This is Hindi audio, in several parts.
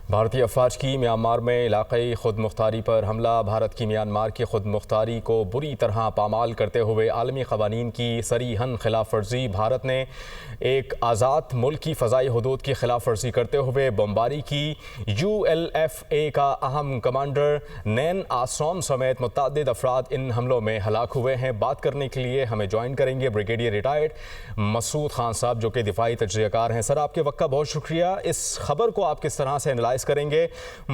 भारतीय अफवाज की म्यांमार में इलाक़ाई खुद मुख्तारी पर हमला। भारत की म्यांमार की खुद मुख्तारी को बुरी तरह पामाल करते हुए आलमी क़वानीन की सरीहन खिलाफ वर्जी। भारत ने एक आज़ाद मुल्क की फ़ज़ाई हदूद की खिलाफ वर्जी करते हुए बमबारी की। ULFA का अहम कमांडर नैन आसरॉन समेत मुतअद्दिद अफराद इन हमलों में हलाक हुए हैं। बात करने के लिए हमें ज्वाइन करेंगे ब्रिगेडियर रिटायर्ड मसूद खान साहब, जो कि दिफाई तजज़ियाकार हैं। सर, आपके वक्त का बहुत शुक्रिया। इस खबर को आप किस तरह से एनालाइज करेंगे?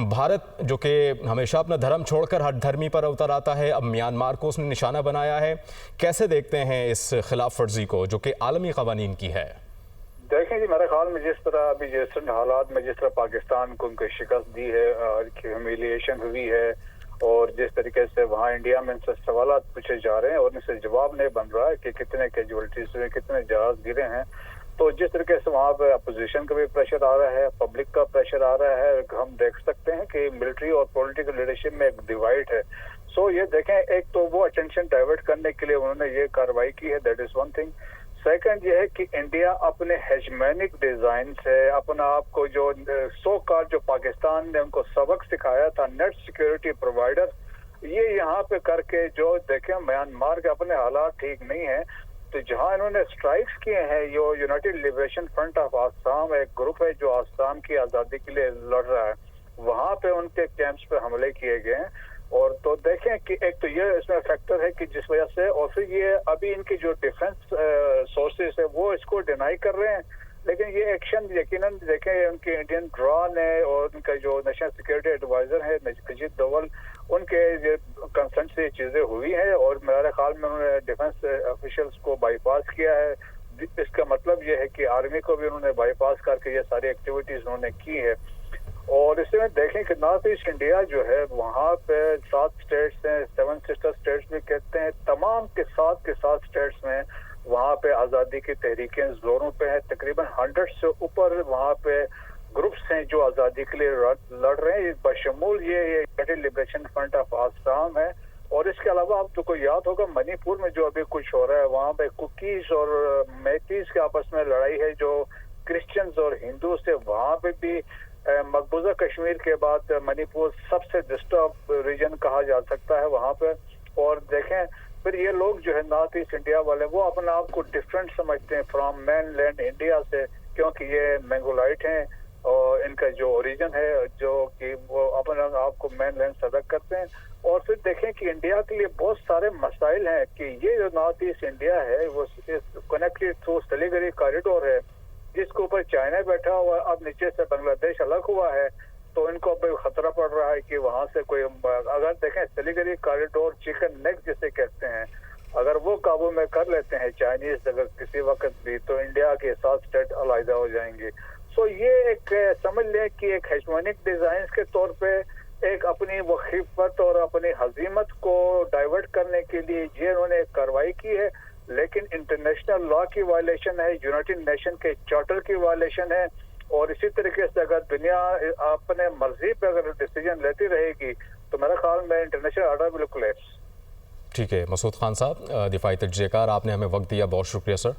भारत जो कि हमेशा अपना धर्म छोड़कर हर धर्मी पर उतर आता है, अब म्यांमार को उसने निशाना बनाया है। कैसे देखते हैं इस खिलाफ वर्जी को जो कि आलमी क़वानीन की है? देखें जी, मेरे ख्याल में जिस तरह अभी जिस हालात में जिस तरह पाकिस्तान को उनको शिकस्त दी है, ह्यूमिलिएशन हुई है, और जिस तरीके से वहाँ इंडिया में इनसे सवाल पूछे जा रहे हैं और इनसे जवाब नहीं बन रहा है कि कितने कैजुअल्टीज हुए, कितने जहाज गिरे हैं, तो जिस तरीके से वहाँ पे अपोजिशन का भी प्रेशर आ रहा है, पब्लिक का प्रेशर आ रहा है, हम देख सकते हैं कि मिलिट्री और पॉलिटिकल लीडरशिप में एक डिवाइड है। सो ये देखें, एक तो वो अटेंशन डाइवर्ट करने के लिए उन्होंने ये कार्रवाई की है, that is one thing. Second ये है कि इंडिया अपने हेजमेनिक डिजाइन से अपना आप को जो सो कॉल्ड जो पाकिस्तान ने उनको सबक सिखाया था, नेट सिक्योरिटी प्रोवाइडर, ये यहाँ पे करके जो देखें म्यांमार के अपने हालात ठीक नहीं है, तो जहां इन्होंने स्ट्राइक्स किए हैं, यो United Liberation Front of Assam एक ग्रुप है जो आसाम की आज़ादी के लिए लड़ रहा है, वहां पे उनके कैंप्स पे हमले किए गए हैं। और तो देखें कि एक तो ये इसमें फैक्टर है कि जिस वजह से, और फिर ये अभी इनकी जो डिफेंस सोर्सेज है वो इसको डिनाई कर रहे हैं, लेकिन ये एक्शन यकीनन देखें उनके इंडियन ड्रा ने और उनका जो नेशनल सिक्योरिटी एडवाइजर है अजीत डोवल, उनके कंसर्न से ये चीजें हुई हैं और मेरे ख्याल में उन्होंने डिफेंस ऑफिशियल्स को बाईपास किया है। इसका मतलब ये है कि आर्मी को भी उन्होंने बाईपास करके ये सारी एक्टिविटीज उन्होंने की है। और इसमें देखें कि नॉर्थ ईस्ट इंडिया जो है वहाँ पे 7 स्टेट्स हैं, 7 सिस्टर स्टेट्स भी कहते हैं, तमाम के साथ स्टेट्स में वहाँ पे आज़ादी की तहरीकें जोरों पे हैं। तकरीबन 100 से ऊपर वहाँ पे ग्रुप्स हैं जो आज़ादी के लिए लड़ रहे हैं, बशमूल ये United Liberation Front of Assam है। और इसके अलावा आपको तो याद होगा मणिपुर में जो अभी कुछ हो रहा है, वहाँ पे कुकीज और मैतीज के आपस में लड़ाई है, जो क्रिश्चियंस और हिंदू से, वहाँ पे भी मकबूजा कश्मीर के बाद मणिपुर सबसे डिस्टर्ब रीजन कहा जा सकता है वहाँ पे। और देखें फिर ये लोग जो है नॉर्थ ईस्ट इंडिया वाले, वो अपने आप को डिफरेंट समझते हैं फ्रॉम मेनलैंड इंडिया से, क्योंकि ये मैंगोलाइट हैं और इनका जो ओरिजिन है जो कि वो अपने आप को मेनलैंड सदक करते हैं। और फिर देखें कि इंडिया के लिए बहुत सारे मसाइल हैं कि ये जो नॉर्थ ईस्ट इंडिया है वो कनेक्टेड थ्रू सिलीगुड़ी कॉरिडोर है, जिसके ऊपर चाइना बैठा हुआ, अब नीचे से बांग्लादेश अलग हुआ है, तो इनको अब खतरा पड़ रहा है कि वहां से कोई, अगर देखें सिलीगुड़ी कॉरिडोर चिकन नेक जिसे कहते हैं, अगर वो काबू में कर लेते हैं चाइनीज अगर किसी वक्त भी, तो इंडिया के 7 स्टेट अलहदा हो जाएंगे। सो ये एक समझ लें कि एक हेजमोनिक डिजाइन के तौर पे एक अपनी वखीफत और अपनी हजीमत को डाइवर्ट करने के लिए ये उन्होंने एक कार्रवाई की है, लेकिन इंटरनेशनल लॉ की वायलेशन है, यूनाइटेड नेशन के चार्टर की वायलेशन है। और इसी तरीके से अगर दुनिया अपने मर्जी पे अगर डिसीजन लेती रहेगी तो मेरे ख्याल में इंटरनेशनल ऑर्डर विल कोलैप्स। ठीक है मसूद खान साहब, दिफाई तजज़ियाकार, आपने हमें वक्त दिया, बहुत शुक्रिया सर।